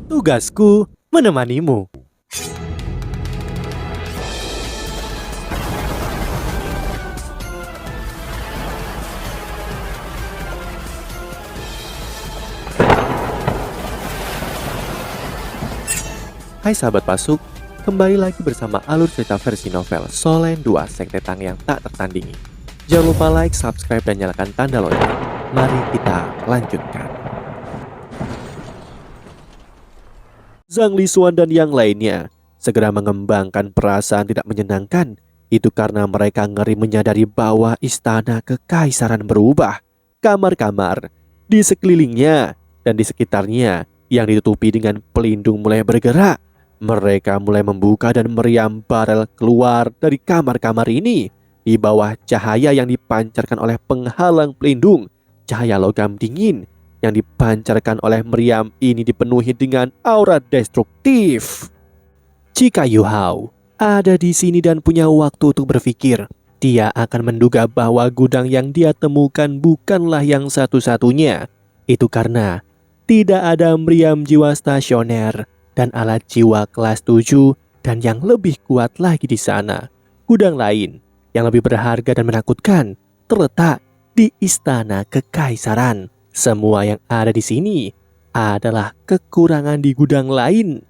Tugasku menemanimu. Hai sahabat Pasuk, kembali lagi bersama alur cerita versi novel Solen 2 Sekte Tang yang tak tertandingi. Jangan lupa like, subscribe, dan nyalakan tanda lonceng. Mari kita lanjutkan. Zhang Lisuan dan yang lainnya segera mengembangkan perasaan tidak menyenangkan. Itu karena mereka ngeri menyadari bahwa istana kekaisaran berubah. Kamar-kamar di sekelilingnya dan di sekitarnya yang ditutupi dengan pelindung mulai bergerak. Mereka mulai membuka dan meriam barel keluar dari kamar-kamar ini. Di bawah cahaya yang dipancarkan oleh penghalang pelindung, cahaya logam dingin yang dipancarkan oleh meriam ini dipenuhi dengan aura destruktif. Jika Yu Hao ada di sini dan punya waktu untuk berpikir, dia akan menduga bahwa gudang yang dia temukan bukanlah yang satu-satunya. Itu karena tidak ada meriam jiwa stasioner dan alat jiwa kelas 7 dan yang lebih kuat lagi di sana. Gudang lain yang lebih berharga dan menakutkan terletak di istana kekaisaran. Semua yang ada di sini adalah kekurangan di gudang lain.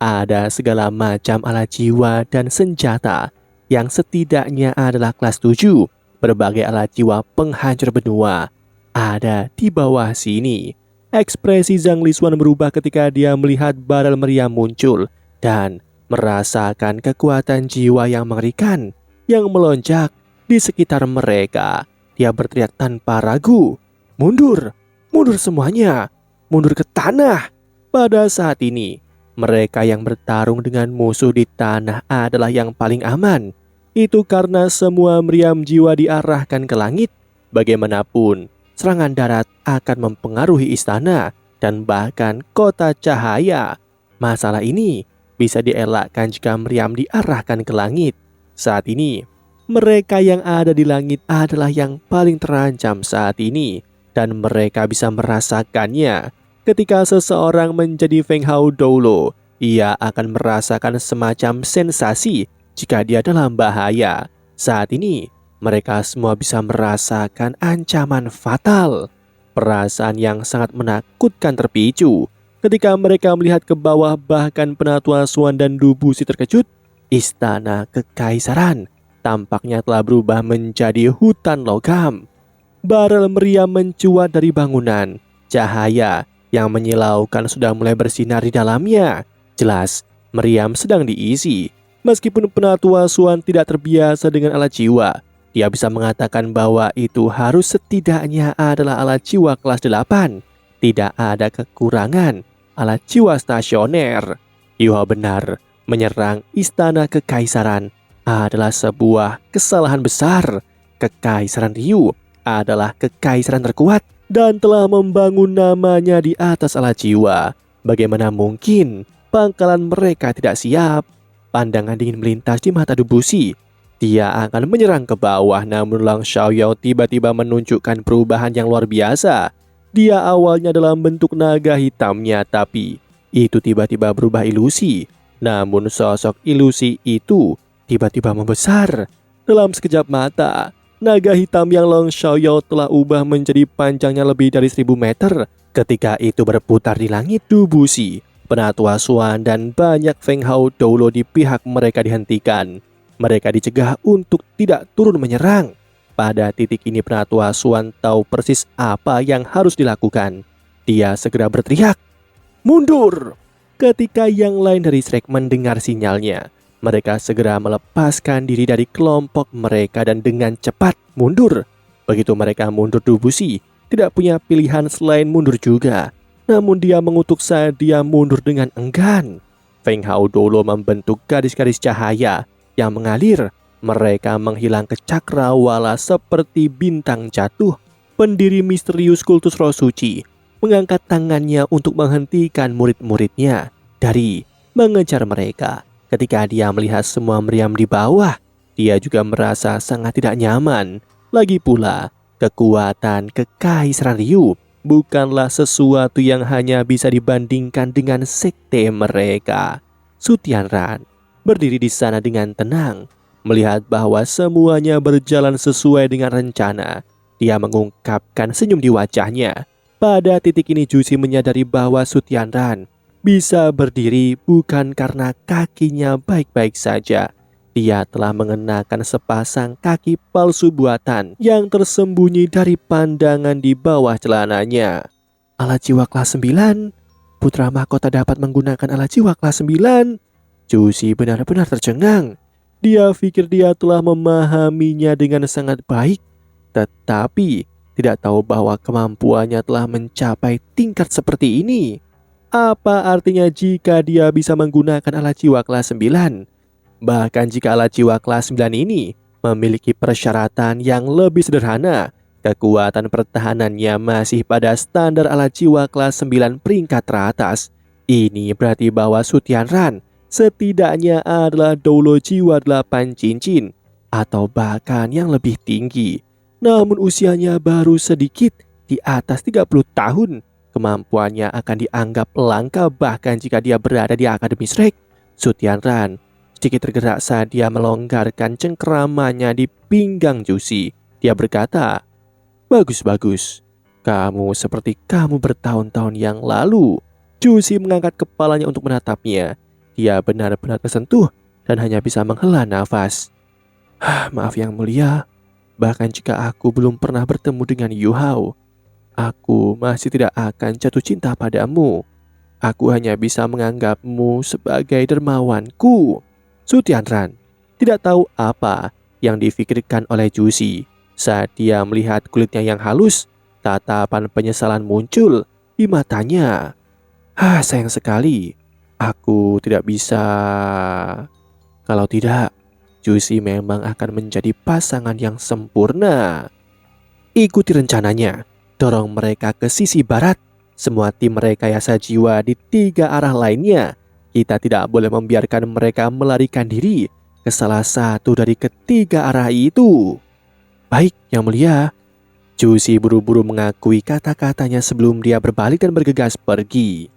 Ada segala macam alat jiwa dan senjata yang setidaknya adalah kelas 7. Berbagai alat jiwa penghancur benua ada di bawah sini. Ekspresi Zhang Lisuan berubah ketika dia melihat barel meriam muncul dan merasakan kekuatan jiwa yang mengerikan yang melonjak di sekitar mereka. Dia berteriak tanpa ragu, "Mundur! Mundur semuanya! Mundur ke tanah!" Pada saat ini, mereka yang bertarung dengan musuh di tanah adalah yang paling aman. Itu karena semua meriam jiwa diarahkan ke langit. Bagaimanapun, serangan darat akan mempengaruhi istana dan bahkan kota cahaya. Masalah ini bisa dielakkan jika meriam diarahkan ke langit. Saat ini, mereka yang ada di langit adalah yang paling terancam saat ini, dan mereka bisa merasakannya. Ketika seseorang menjadi Feng Hao Doulo, ia akan merasakan semacam sensasi jika dia dalam bahaya. Saat ini, mereka semua bisa merasakan ancaman fatal. Perasaan yang sangat menakutkan terpicu ketika mereka melihat ke bawah, bahkan Penatua Suan dan Dubusi terkejut. Istana kekaisaran tampaknya telah berubah menjadi hutan logam. Barel meriam mencuat dari bangunan. Cahaya yang menyilaukan sudah mulai bersinar di dalamnya. Jelas, meriam sedang diisi. Meskipun Penatua Suan tidak terbiasa dengan alat jiwa, dia bisa mengatakan bahwa itu harus setidaknya adalah alat jiwa kelas 8. Tidak ada kekurangan alat jiwa stasioner. Yu Hao benar, menyerang istana kekaisaran adalah sebuah kesalahan besar. Kekaisaran Ryu adalah kekaisaran terkuat dan telah membangun namanya di atas alat jiwa. Bagaimana mungkin pangkalan mereka tidak siap? Pandangan dingin melintas di mata Dubusi. Dia akan menyerang ke bawah, namun Lang Xiaoyao tiba-tiba menunjukkan perubahan yang luar biasa. Dia awalnya dalam bentuk naga hitamnya, tapi itu tiba-tiba berubah ilusi. Namun sosok ilusi itu tiba-tiba membesar. Dalam sekejap mata, naga hitam yang Lang Xiaoyao telah ubah menjadi panjangnya lebih dari 1000 meter. Ketika itu berputar di langit, Dubusi, Penatua Suan, dan banyak Feng Hao Doulo di pihak mereka dihentikan. Mereka dicegah untuk tidak turun menyerang. Pada titik ini Penatua Suan tahu persis apa yang harus dilakukan. Dia segera berteriak, "Mundur!" Ketika yang lain dari Shrek mendengar sinyalnya, mereka segera melepaskan diri dari kelompok mereka dan dengan cepat mundur. Begitu mereka mundur, Dubusi tidak punya pilihan selain mundur juga. Namun dia mengutuk saat dia mundur dengan enggan. Feng Hao Doulo membentuk garis-garis cahaya yang mengalir. Mereka menghilang ke cakrawala seperti bintang jatuh. Pendiri misterius kultus roh suci mengangkat tangannya untuk menghentikan murid-muridnya dari mengejar mereka. Ketika dia melihat semua meriam di bawah, dia juga merasa sangat tidak nyaman. Lagi pula, kekuatan kekaisaran Ryu bukanlah sesuatu yang hanya bisa dibandingkan dengan sekte mereka. Sutianran berdiri di sana dengan tenang, melihat bahwa semuanya berjalan sesuai dengan rencana. Dia mengungkapkan senyum di wajahnya. Pada titik ini Jusi menyadari bahwa Sutianran bisa berdiri bukan karena kakinya baik-baik saja. Dia telah mengenakan sepasang kaki palsu buatan yang tersembunyi dari pandangan di bawah celananya. Alat jiwa kelas 9? Putra mahkota dapat menggunakan alat jiwa kelas 9? Jusi benar-benar tercengang. Dia pikir dia telah memahaminya dengan sangat baik, tetapi tidak tahu bahwa kemampuannya telah mencapai tingkat seperti ini. Apa artinya jika dia bisa menggunakan alat jiwa kelas 9? Bahkan jika alat jiwa kelas 9 ini memiliki persyaratan yang lebih sederhana, kekuatan pertahanannya masih pada standar alat jiwa kelas 9 peringkat teratas. Ini berarti bahwa Sutianran setidaknya adalah Doulo jiwa 8 cincin atau bahkan yang lebih tinggi. Namun usianya baru sedikit di atas 30 tahun. Kemampuannya akan dianggap langka bahkan jika dia berada di Akademi Shrek. Sutianran sedikit tergerak saat dia melonggarkan cengkeramannya di pinggang Jusi. Dia berkata, "Bagus-bagus, kamu seperti kamu bertahun-tahun yang lalu." Jusi mengangkat kepalanya untuk menatapnya. Dia benar-benar tersentuh dan hanya bisa menghela nafas. "Maaf yang mulia, bahkan jika aku belum pernah bertemu dengan Yu Hao, aku masih tidak akan jatuh cinta padamu. Aku hanya bisa menganggapmu sebagai dermawanku." Sutianran tidak tahu apa yang difikirkan oleh Jusi saat dia melihat kulitnya yang halus. Tatapan penyesalan muncul di matanya. Sayang sekali, aku tidak bisa. Kalau tidak, Jusi memang akan menjadi pasangan yang sempurna. Ikuti rencananya, dorong mereka ke sisi barat. Semua tim rekayasa jiwa di 3 arah lainnya. Kita tidak boleh membiarkan mereka melarikan diri ke salah satu dari ketiga arah itu. Baik, yang mulia. Jusi buru-buru mengakui kata-katanya sebelum dia berbalik dan bergegas pergi.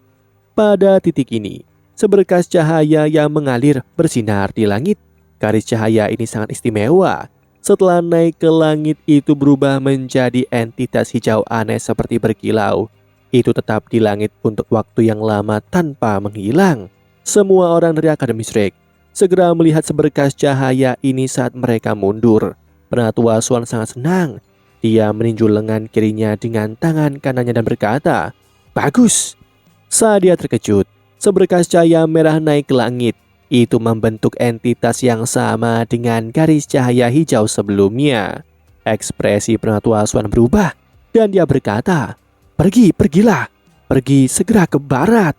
Pada titik ini, seberkas cahaya yang mengalir bersinar di langit. Garis cahaya ini sangat istimewa. Setelah naik ke langit itu berubah menjadi entitas hijau aneh seperti berkilau. Itu tetap di langit untuk waktu yang lama tanpa menghilang. Semua orang dari Akademi Shrek segera melihat seberkas cahaya ini saat mereka mundur. Penatua Swan sangat senang. Dia meninju lengan kirinya dengan tangan kanannya dan berkata, "Bagus." Saat dia terkejut, seberkas cahaya merah naik ke langit. Itu membentuk entitas yang sama dengan garis cahaya hijau sebelumnya. Ekspresi Penatua Swan berubah dan dia berkata, Pergilah, pergi segera ke barat."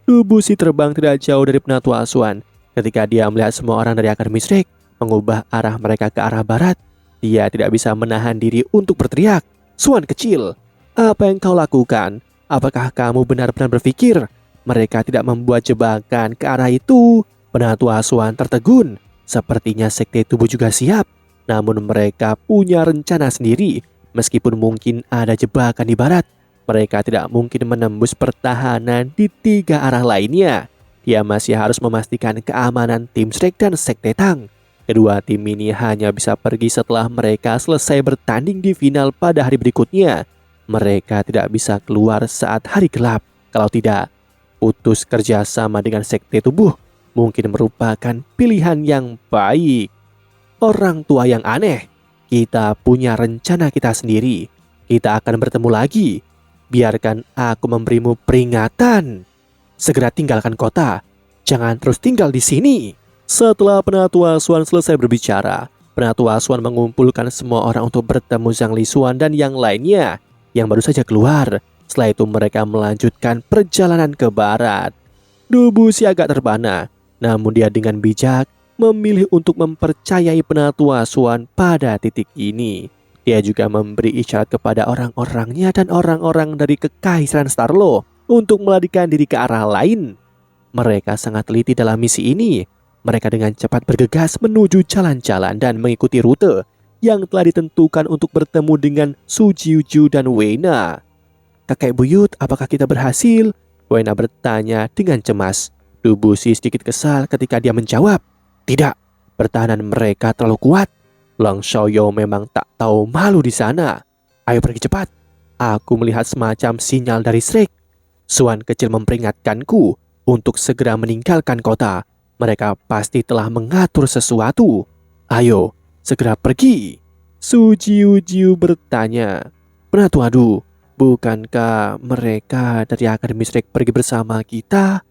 Tubuh si terbang tidak jauh dari Penatua Swan. Ketika dia melihat semua orang dari Akademi Shrek mengubah arah mereka ke arah barat, dia tidak bisa menahan diri untuk berteriak, "Swan kecil, apa yang kau lakukan? Apakah kamu benar-benar berpikir mereka tidak membuat jebakan ke arah itu?" Penatua Swan tertegun. Sepertinya sekte tubuh juga siap, namun mereka punya rencana sendiri. Meskipun mungkin ada jebakan di barat, mereka tidak mungkin menembus pertahanan di 3 arah lainnya. Dia masih harus memastikan keamanan tim Shrek dan sekte Tang. Kedua tim ini hanya bisa pergi setelah mereka selesai bertanding di final pada hari berikutnya. Mereka tidak bisa keluar saat hari gelap. Kalau tidak, putus kerjasama dengan sekte tubuh mungkin merupakan pilihan yang baik. Orang tua yang aneh, kita punya rencana kita sendiri. Kita akan bertemu lagi. Biarkan aku memberimu peringatan. Segera tinggalkan kota. Jangan terus tinggal di sini. Setelah Penatua Swan selesai berbicara, Penatua Swan mengumpulkan semua orang untuk bertemu Zhang Lisuan dan yang lainnya yang baru saja keluar. Setelah itu mereka melanjutkan perjalanan ke barat. Dubusi agak terbana, namun dia dengan bijak memilih untuk mempercayai Penatua Swan pada titik ini. Dia juga memberi isyarat kepada orang-orangnya dan orang-orang dari Kekaisaran Starlo untuk melarikan diri ke arah lain. Mereka sangat teliti dalam misi ini. Mereka dengan cepat bergegas menuju jalan-jalan dan mengikuti rute yang telah ditentukan untuk bertemu dengan Su Jiuju dan Weina. Kakek buyut, apakah kita berhasil? Wena bertanya dengan cemas. Dubusi sedikit kesal ketika dia menjawab, tidak, pertahanan mereka terlalu kuat. Long Xiaoyou memang tak tahu malu di sana. Ayo pergi cepat. Aku melihat semacam sinyal dari Shrek. Suan kecil memperingatkanku untuk segera meninggalkan kota. Mereka pasti telah mengatur sesuatu. Ayo, segera pergi. Su Jiu Jiu bertanya, Penatu Adu, bukankah mereka dari Akademi Shrek pergi bersama kita?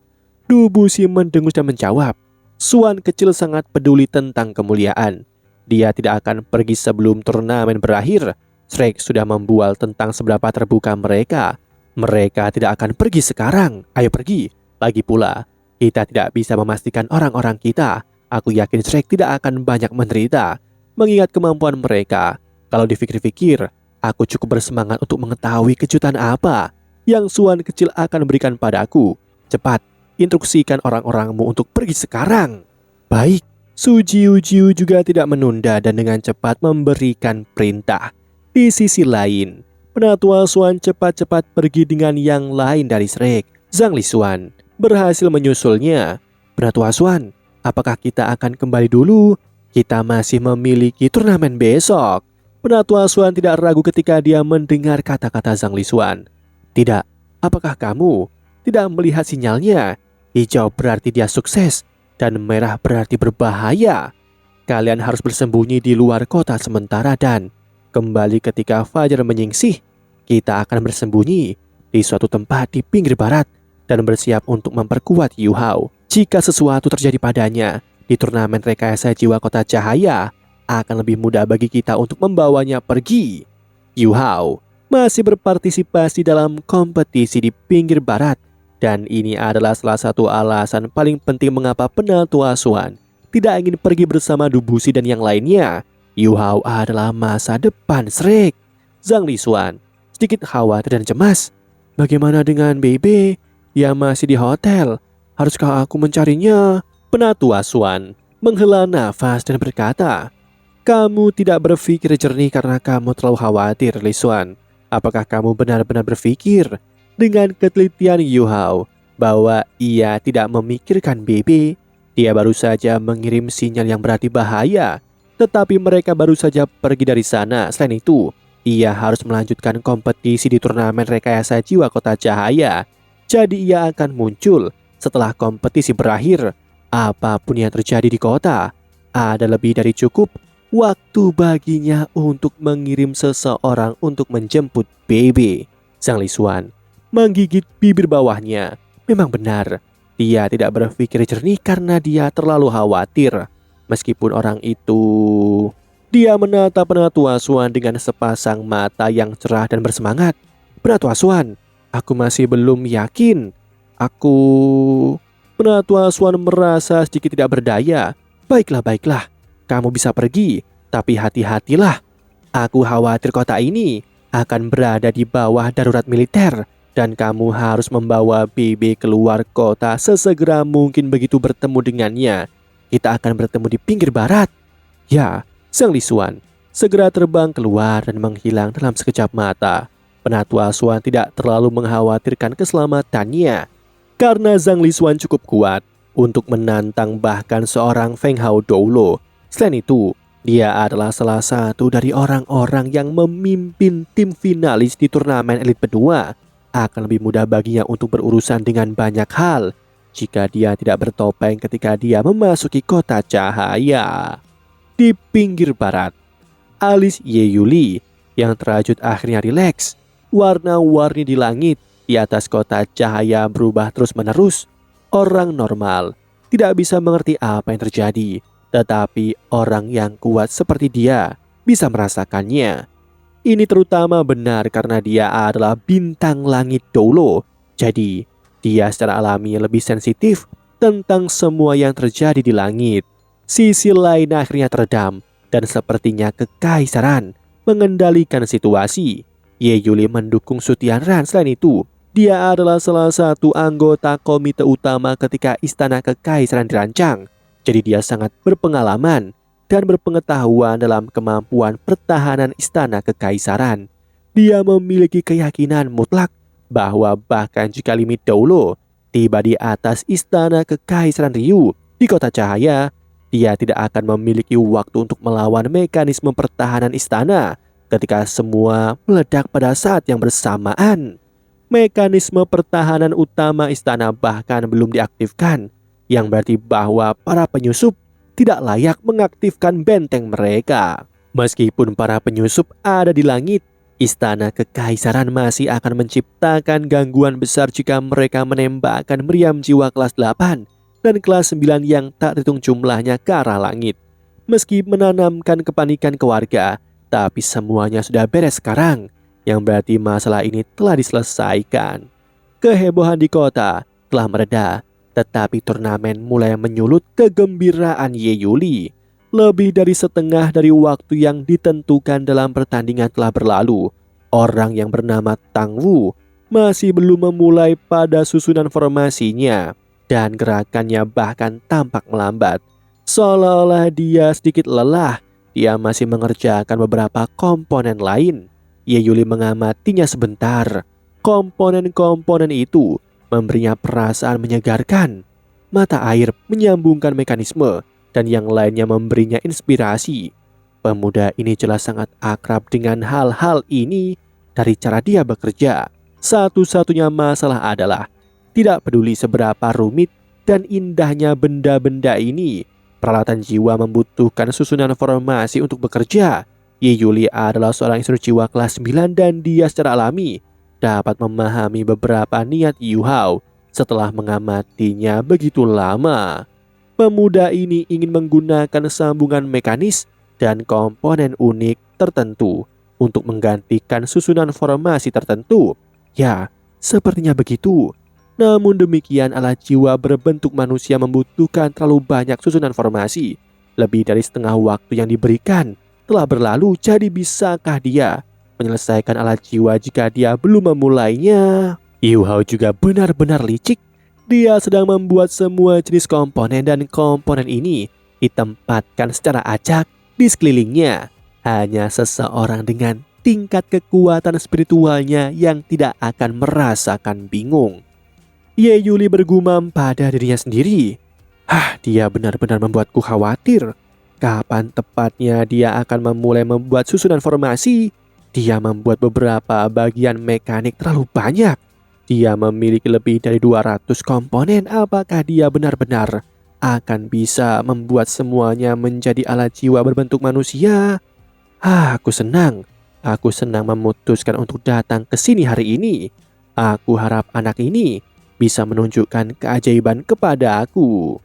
Dubusi mendengus dan menjawab, Suan kecil sangat peduli tentang kemuliaan. Dia tidak akan pergi sebelum turnamen berakhir. Shrek sudah membual tentang seberapa terbuka mereka. Mereka tidak akan pergi sekarang. Ayo pergi. Lagi pula, kita tidak bisa memastikan orang-orang kita. Aku yakin Shrek tidak akan banyak menderita. Mengingat kemampuan mereka, kalau dipikir-pikir, aku cukup bersemangat untuk mengetahui kejutan apa yang Suan kecil akan berikan padaku. Cepat, instruksikan orang-orangmu untuk pergi sekarang. Baik. Su Jiu Jiu juga tidak menunda dan dengan cepat memberikan perintah. Di sisi lain, Penatua Suan cepat-cepat pergi dengan yang lain dari Shrek. Zhang Lisuan berhasil menyusulnya. Penatua Suan, apakah kita akan kembali dulu? Kita masih memiliki turnamen besok. Penatua Suan tidak ragu ketika dia mendengar kata-kata Zhang Lisuan. Tidak, apakah kamu tidak melihat sinyalnya? Hijau berarti dia sukses dan merah berarti berbahaya. Kalian harus bersembunyi di luar kota sementara dan kembali ketika fajar menyingsih. Kita akan bersembunyi di suatu tempat di pinggir barat dan bersiap untuk memperkuat Yu Hao. Jika sesuatu terjadi padanya di turnamen rekayasa jiwa kota cahaya, akan lebih mudah bagi kita untuk membawanya pergi. Yu Hao masih berpartisipasi dalam kompetisi di pinggir barat. Dan ini adalah salah satu alasan paling penting mengapa Penatua Suan tidak ingin pergi bersama Dubusi dan yang lainnya. Yu Hao adalah masa depan Shrek. Zhang Lisuan sedikit khawatir dan cemas. Bagaimana dengan Bebe yang masih di hotel? Haruskah aku mencarinya? Penatua Suan menghela nafas dan berkata, kamu tidak berpikir jernih karena kamu terlalu khawatir, Lisuan. Apakah kamu benar-benar berpikir dengan ketelitian Yu Hao bahwa ia tidak memikirkan Bebe? Dia baru saja mengirim sinyal yang berarti bahaya, tetapi mereka baru saja pergi dari sana. Selain itu, ia harus melanjutkan kompetisi di turnamen rekayasa jiwa kota cahaya. Jadi ia akan muncul setelah kompetisi berakhir. Apapun yang terjadi di kota, ada lebih dari cukup waktu baginya untuk mengirim seseorang untuk menjemput Bebe. Zhang Lisuan menggigit bibir bawahnya. Memang benar, dia tidak berpikir jernih karena dia terlalu khawatir. Meskipun orang itu... Dia menatap Penatua Suan dengan sepasang mata yang cerah dan bersemangat. Penatua Suan, aku masih belum yakin. Penatua Suan merasa sedikit tidak berdaya. Baiklah, kamu bisa pergi, tapi hati-hatilah. Aku khawatir kota ini akan berada di bawah darurat militer. Dan kamu harus membawa Bebe keluar kota sesegera mungkin. Begitu bertemu dengannya, kita akan bertemu di pinggir barat. Ya, Zhang Lisuan segera terbang keluar dan menghilang dalam sekejap mata. Penatua Suan tidak terlalu mengkhawatirkan keselamatannya, karena Zhang Lisuan cukup kuat untuk menantang bahkan seorang Feng Hao Doulo. Selain itu, dia adalah salah satu dari orang-orang yang memimpin tim finalis di turnamen elit berdua. Akan lebih mudah baginya untuk berurusan dengan banyak hal jika dia tidak bertopeng ketika dia memasuki kota cahaya. Di pinggir barat, alis Ye Yuli yang terajut akhirnya rileks. Warna-warni di langit di atas kota cahaya berubah terus-menerus. Orang normal tidak bisa mengerti apa yang terjadi, tetapi orang yang kuat seperti dia bisa merasakannya. Ini terutama benar karena dia adalah bintang langit Doulo. Jadi, dia secara alami lebih sensitif tentang semua yang terjadi di langit. Sisi lain akhirnya teredam dan sepertinya kekaisaran mengendalikan situasi. Ye Yuli mendukung Su Tianran. Selain itu, dia adalah salah satu anggota komite utama ketika Istana Kekaisaran dirancang. Jadi dia sangat berpengalaman dan berpengetahuan dalam kemampuan pertahanan Istana Kekaisaran. Dia memiliki keyakinan mutlak bahwa bahkan jika limit Doulo tiba di atas istana Kekaisaran Ryu di Kota Cahaya, dia tidak akan memiliki waktu untuk melawan mekanisme pertahanan istana ketika semua meledak pada saat yang bersamaan. Mekanisme pertahanan utama istana bahkan belum diaktifkan, yang berarti bahwa para penyusup tidak layak mengaktifkan benteng mereka. Meskipun para penyusup ada di langit, istana Kekaisaran masih akan menciptakan gangguan besar jika mereka menembakkan meriam jiwa kelas 8 dan kelas 9 yang tak terhitung jumlahnya ke arah langit. Meski menanamkan kepanikan ke warga, tapi semuanya sudah beres sekarang, yang berarti masalah ini telah diselesaikan. Kehebohan di kota telah mereda, tetapi turnamen mulai menyulut kegembiraan Ye Yuli. Lebih dari setengah dari waktu yang ditentukan dalam pertandingan telah berlalu. Orang yang bernama Tang Wu masih belum memulai pada susunan formasinya, dan gerakannya bahkan tampak melambat. Seolah-olah dia sedikit lelah, dia masih mengerjakan beberapa komponen lain. Ye Yuli mengamatinya sebentar. Komponen-komponen itu memberinya perasaan menyegarkan. Mata air menyambungkan mekanisme, dan yang lainnya memberinya inspirasi. Pemuda ini jelas sangat akrab dengan hal-hal ini dari cara dia bekerja. Satu-satunya masalah adalah tidak peduli seberapa rumit dan indahnya benda-benda ini, peralatan jiwa membutuhkan susunan formasi untuk bekerja. Ye Yuli adalah seorang insinyur jiwa kelas 9 dan dia secara alami dapat memahami beberapa niat Yu Hao setelah mengamatinya begitu lama. Pemuda ini ingin menggunakan sambungan mekanis dan komponen unik tertentu untuk menggantikan susunan formasi tertentu. Ya, sepertinya begitu. Namun demikian, alat jiwa berbentuk manusia membutuhkan terlalu banyak susunan formasi. Lebih dari setengah waktu yang diberikan telah berlalu, jadi bisakah dia menyelesaikan alat jiwa jika dia belum memulainya? Yu Hao juga benar-benar licik. Dia sedang membuat semua jenis komponen dan komponen ini ditempatkan secara acak di sekelilingnya. Hanya seseorang dengan tingkat kekuatan spiritualnya yang tidak akan merasakan bingung. Ye Yuli bergumam pada dirinya sendiri. Dia benar-benar membuatku khawatir. Kapan tepatnya dia akan memulai membuat susunan formasi? Dia membuat beberapa bagian mekanik terlalu banyak. Dia memiliki lebih dari 200 komponen. Apakah dia benar-benar akan bisa membuat semuanya menjadi alat jiwa berbentuk manusia? Aku senang. Aku senang memutuskan untuk datang ke sini hari ini. Aku harap anak ini bisa menunjukkan keajaiban kepada aku.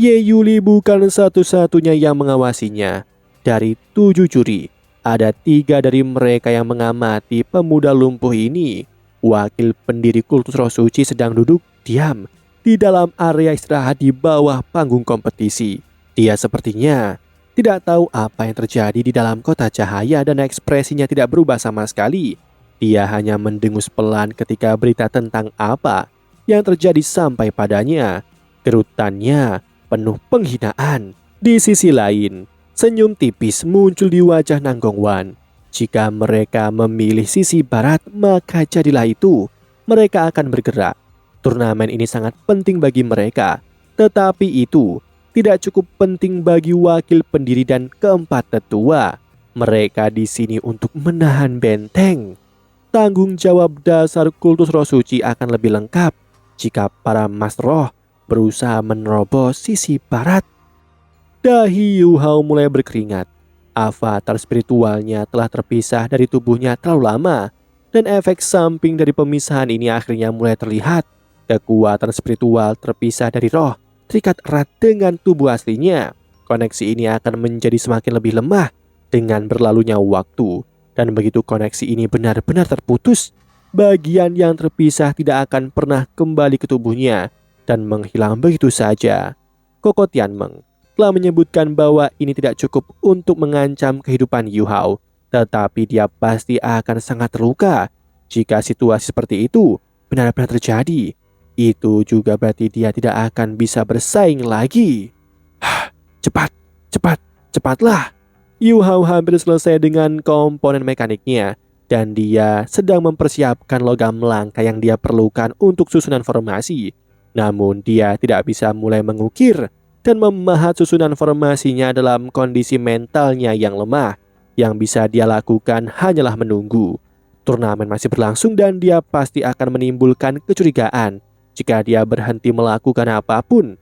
Ye Yuli bukan satu-satunya yang mengawasinya. Dari 7 juri, ada 3 dari mereka yang mengamati pemuda lumpuh ini. Wakil pendiri kultus roh suci sedang duduk diam di dalam area istirahat di bawah panggung kompetisi. Dia sepertinya tidak tahu apa yang terjadi di dalam kota cahaya dan ekspresinya tidak berubah sama sekali. Dia hanya mendengus pelan ketika berita tentang apa yang terjadi sampai padanya. Kerutannya penuh penghinaan. Di sisi lain, senyum tipis muncul di wajah Nanggong Wan. Jika mereka memilih sisi barat, maka jadilah itu. Mereka akan bergerak. Turnamen ini sangat penting bagi mereka. Tetapi itu tidak cukup penting bagi wakil pendiri dan keempat tetua. Mereka di sini untuk menahan benteng. Tanggung jawab dasar kultus roh suci akan lebih lengkap jika para mas roh berusaha menerobos sisi barat. Dahi Yu Hao mulai berkeringat. Avatar spiritualnya telah terpisah dari tubuhnya terlalu lama, dan efek samping dari pemisahan ini akhirnya mulai terlihat. Kekuatan spiritual terpisah dari roh terikat erat dengan tubuh aslinya. Koneksi ini akan menjadi semakin lebih lemah dengan berlalunya waktu, dan begitu koneksi ini benar-benar terputus, bagian yang terpisah tidak akan pernah kembali ke tubuhnya dan menghilang begitu saja. Koko Tianmeng telah menyebutkan bahwa ini tidak cukup untuk mengancam kehidupan Yu Hao, tetapi dia pasti akan sangat terluka jika situasi seperti itu benar-benar terjadi. Itu juga berarti dia tidak akan bisa bersaing lagi. Cepatlah. Yu Hao hampir selesai dengan komponen mekaniknya. dan dia sedang mempersiapkan logam langka yang dia perlukan untuk susunan formasi. Namun dia tidak bisa mulai mengukir dan memahat susunan formasinya dalam kondisi mentalnya yang lemah. Yang bisa dia lakukan hanyalah menunggu. Turnamen masih berlangsung dan dia pasti akan menimbulkan kecurigaan jika dia berhenti melakukan apapun.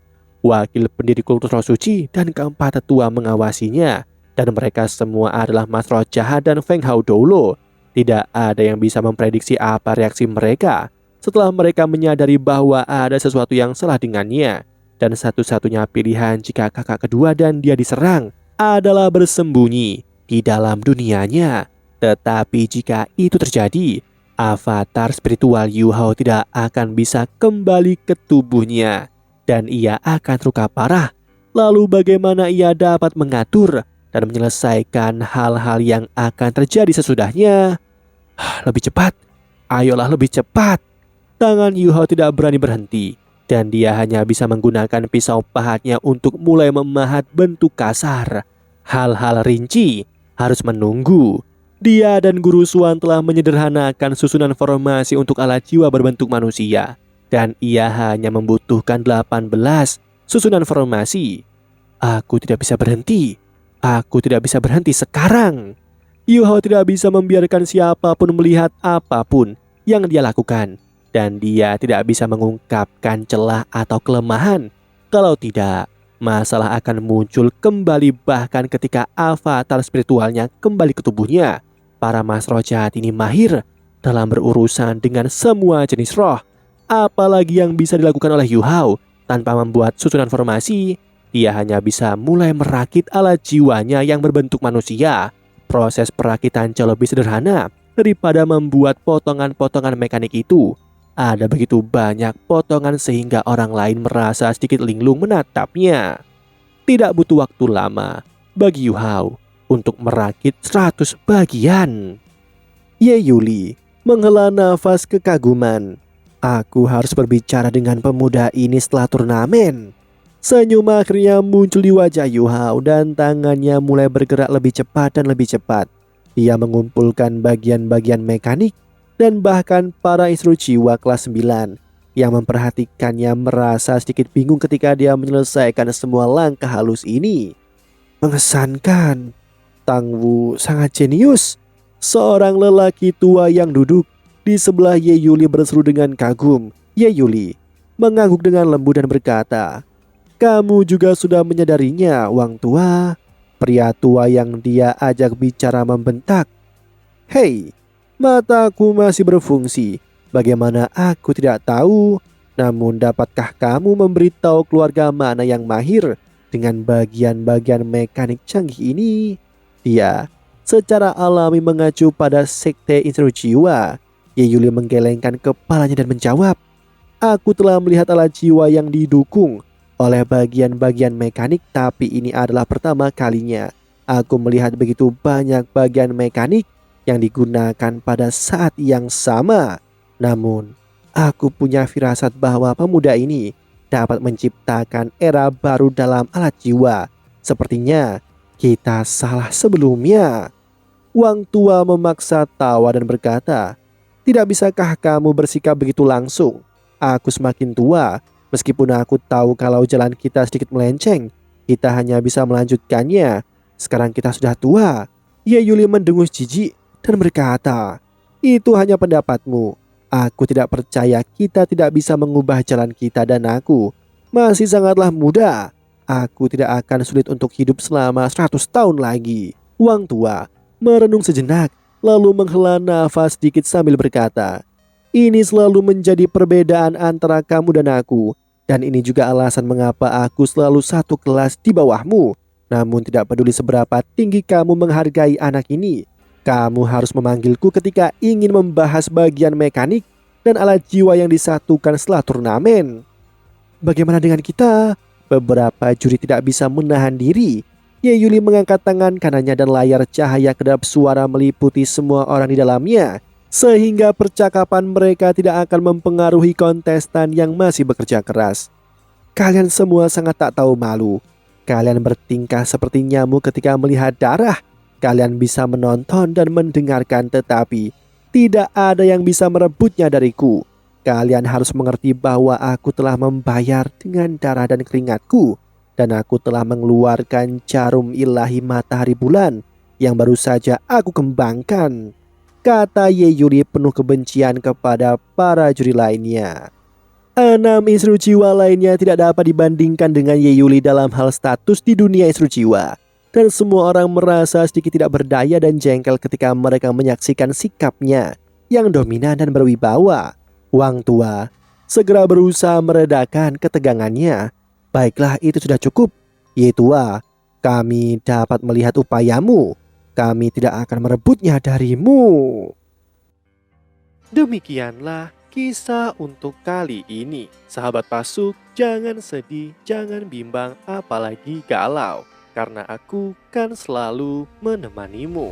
Wakil pendiri kultus roh suci dan keempat tetua mengawasinya, dan mereka semua adalah Mas Roh Jahat dan Feng Hao Doulo. Tidak ada yang bisa memprediksi apa reaksi mereka setelah mereka menyadari bahwa ada sesuatu yang salah dengannya. Dan satu-satunya pilihan jika kakak kedua dan dia diserang adalah bersembunyi di dalam dunianya. Tetapi jika itu terjadi, avatar spiritual Yu Hao tidak akan bisa kembali ke tubuhnya dan ia akan terluka parah. Lalu bagaimana ia dapat mengatur dan menyelesaikan hal-hal yang akan terjadi sesudahnya? Lebih cepat, ayolah lebih cepat. Tangan Yu Hao tidak berani berhenti dan dia hanya bisa menggunakan pisau pahatnya untuk mulai memahat bentuk kasar. Hal-hal rinci harus menunggu. Dia dan Guru Xuan telah menyederhanakan susunan formasi untuk alat jiwa berbentuk manusia. Dan ia hanya membutuhkan 18 susunan formasi. Aku tidak bisa berhenti. Aku tidak bisa berhenti sekarang. Yu Hao tidak bisa membiarkan siapapun melihat apapun yang dia lakukan. Dan dia tidak bisa mengungkapkan celah atau kelemahan. Kalau tidak, masalah akan muncul kembali bahkan ketika avatar spiritualnya kembali ke tubuhnya. Para Mas Roh Jahat ini mahir dalam berurusan dengan semua jenis roh. Apalagi yang bisa dilakukan oleh Yu Hao tanpa membuat susunan formasi, dia hanya bisa mulai merakit alat jiwanya yang berbentuk manusia. Proses perakitan jauh lebih sederhana daripada membuat potongan-potongan mekanik itu. Ada begitu banyak potongan sehingga orang lain merasa sedikit linglung menatapnya. Tidak butuh waktu lama bagi Yu Hao untuk merakit 100 bagian. Ye Yuli menghela nafas kekaguman. Aku harus berbicara dengan pemuda ini setelah turnamen. Senyum akhirnya muncul di wajah Yu Hao dan tangannya mulai bergerak lebih cepat dan lebih cepat. Dia mengumpulkan bagian-bagian mekanik dan bahkan para instruksi jiwa kelas 9 yang memperhatikannya merasa sedikit bingung ketika dia menyelesaikan semua langkah halus ini. Mengesankan. Tang Wu sangat jenius. Seorang lelaki tua yang duduk di sebelah Ye Yuli berseru dengan kagum. Ye Yuli mengangguk dengan lembut dan berkata, "Kamu juga sudah menyadarinya, Wang Tua." Pria tua yang dia ajak bicara membentak, "Hei, mataku masih berfungsi. Bagaimana aku tidak tahu? Namun dapatkah kamu memberitahu keluarga mana yang mahir dengan bagian-bagian mekanik canggih ini?" Dia secara alami mengacu pada sekte instruksi jiwa. Ye Yuli menggelengkan kepalanya dan menjawab, "Aku telah melihat alat jiwa yang didukung oleh bagian-bagian mekanik, tapi ini adalah pertama kalinya aku melihat begitu banyak bagian mekanik yang digunakan pada saat yang sama. Namun, aku punya firasat bahwa pemuda ini dapat menciptakan era baru dalam alat jiwa. Sepertinya kita salah sebelumnya." Wang Tua memaksa tawa dan berkata, "Tidak bisakah kamu bersikap begitu langsung? Aku semakin tua, meskipun aku tahu kalau jalan kita sedikit melenceng, kita hanya bisa melanjutkannya. Sekarang kita sudah tua." Ye Yuli mendengus jijik dan berkata, "Itu hanya pendapatmu. Aku tidak percaya kita tidak bisa mengubah jalan kita dan aku masih sangatlah muda. Aku tidak akan sulit untuk hidup selama 100 tahun lagi." Wang Tua merenung sejenak, lalu menghela nafas sedikit sambil berkata, "Ini selalu menjadi perbedaan antara kamu dan aku. Dan ini juga alasan mengapa aku selalu satu kelas di bawahmu. Namun tidak peduli seberapa tinggi kamu menghargai anak ini, kamu harus memanggilku ketika ingin membahas bagian mekanik dan alat jiwa yang disatukan setelah turnamen." Bagaimana dengan kita? Beberapa juri tidak bisa menahan diri. Ye Yuli mengangkat tangan kanannya dan layar cahaya kedap suara meliputi semua orang di dalamnya, sehingga percakapan mereka tidak akan mempengaruhi kontestan yang masih bekerja keras. "Kalian semua sangat tak tahu malu. Kalian bertingkah seperti nyamuk ketika melihat darah. Kalian bisa menonton dan mendengarkan, tetapi tidak ada yang bisa merebutnya dariku. Kalian harus mengerti bahwa aku telah membayar dengan darah dan keringatku, dan aku telah mengeluarkan jarum ilahi matahari bulan yang baru saja aku kembangkan, kata Ye Yuli penuh kebencian kepada para juri lainnya. 6 instru jiwa lainnya tidak dapat dibandingkan dengan Ye Yuli dalam hal status di dunia instru jiwa. Dan semua orang merasa sedikit tidak berdaya dan jengkel ketika mereka menyaksikan sikapnya yang dominan dan berwibawa. Wang Tua segera berusaha meredakan ketegangannya. Baiklah, itu sudah cukup. Ye Tua, kami dapat melihat upayamu. Kami tidak akan merebutnya darimu. Demikianlah kisah untuk kali ini. Sahabat Pasuk, jangan sedih, jangan bimbang, apalagi galau. Karena aku kan selalu menemanimu.